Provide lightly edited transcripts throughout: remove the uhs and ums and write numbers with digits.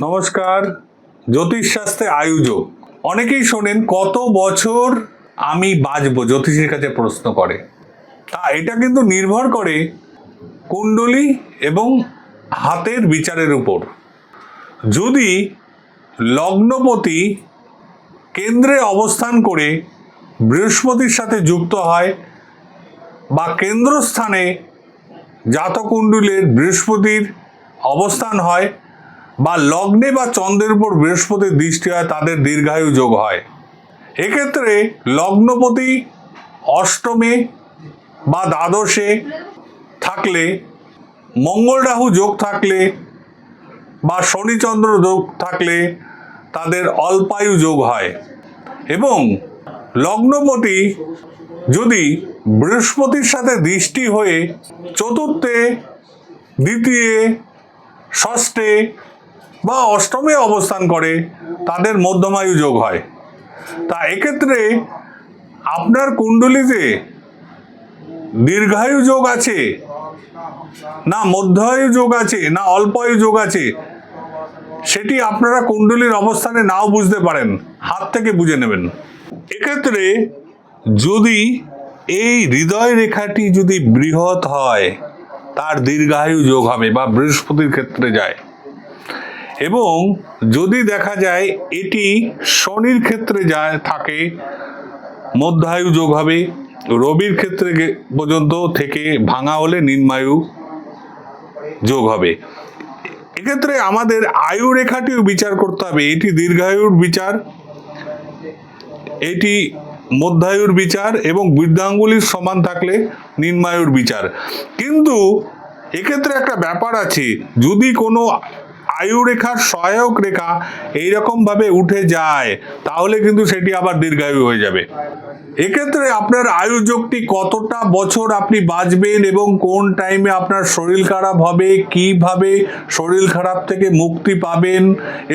নমস্কার। জ্যোতিষশাস্ত্রে আয়ুযোগ অনেকেই শোনেন কত বছর আমি বাঁচবো, জ্যোতিষীর কাছে প্রশ্ন করে। তা এটা কিন্তু নির্ভর করে কুণ্ডলী এবং হাতের বিচারের উপর। যদি লগ্নপতি কেন্দ্রে অবস্থান করে বৃহস্পতির সাথে যুক্ত হয় বা কেন্দ্রস্থানে জাতকুণ্ডলীর বৃহস্পতির অবস্থান হয় বা লগ্নে বা চন্দ্রের উপর বৃহস্পতির দৃষ্টি হয়, তাদের দীর্ঘায়ু যোগ হয়। এক্ষেত্রে লগ্নপতি অষ্টমে বা দ্বাদশে থাকলে, মঙ্গল রাহু যোগ থাকলে বা শনিচন্দ্র যোগ থাকলে তাদের অল্পায়ু যোগ হয়। এবং লগ্নপতি যদি বৃহস্পতির সাথে দৃষ্টি হয়ে চতুর্থে, দ্বিতীয়, ষষ্ঠে বা অষ্টমে অবস্থান করে তাদের মধ্যমায়ু যোগ হয়। তা এক্ষেত্রে আপনার কুণ্ডলিতে দীর্ঘায়ু যোগ আছে না মধ্যায়ু যোগ আছে না অল্পায়ু যোগ আছে, সেটি আপনারা কুণ্ডলীর অবস্থানে নাও বুঝতে পারেন, হাত থেকে বুঝে নেবেন। এক্ষেত্রে যদি এই হৃদয় রেখাটি যদি বৃহৎ হয় তার দীর্ঘায়ু যোগ হবে বা বৃহস্পতির ক্ষেত্রে যায়। এবং যদি দেখা যায় এটি শনির ক্ষেত্রে যায় থাকে, মধ্যায়ু যোগ হবে। রবির ক্ষেত্রে পর্যন্ত থেকে ভাঙা হলে নিম্নায়ু যোগ হবে। এক্ষেত্রে আমাদের আয়ু রেখাটিও বিচার করতে হবে। এটি দীর্ঘায়ুর বিচার, এটি মধ্যায়ুর বিচার এবং বৃদ্ধাঙ্গুলির সমান থাকলে নিম্নায়ুর বিচার। কিন্তু এক্ষেত্রে একটা ব্যাপার আছে, যদি কোনো আয়ু রেখার সহায়ক রেখা এইরকমভাবে উঠে যায় তাহলে কিন্তু সেটি আবার দীর্ঘায়ু হয়ে যাবে। এক্ষেত্রে আপনার আয়ু যোগটি কতটা বছর আপনি বাঁচবেন এবং কোন টাইমে আপনার শরীর খারাপ হবে, কিভাবে শরীর খারাপ থেকে মুক্তি পাবেন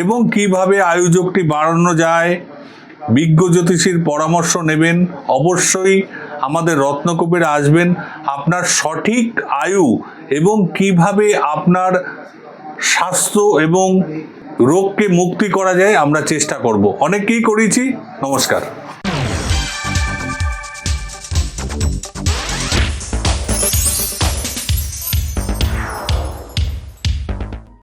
এবং কিভাবে আয়ু যোগটি বাড়ানো যায়, বিজ্ঞ জ্যোতিষীর পরামর্শ নেবেন। অবশ্যই আমাদের রত্নকূপে আসবেন। আপনার সঠিক আয়ু এবং কিভাবে আপনার স্বাস্থ্য এবং রোগকে মুক্তি করা যায় আমরা চেষ্টা করব। অনেককেই করেছি। নমস্কার।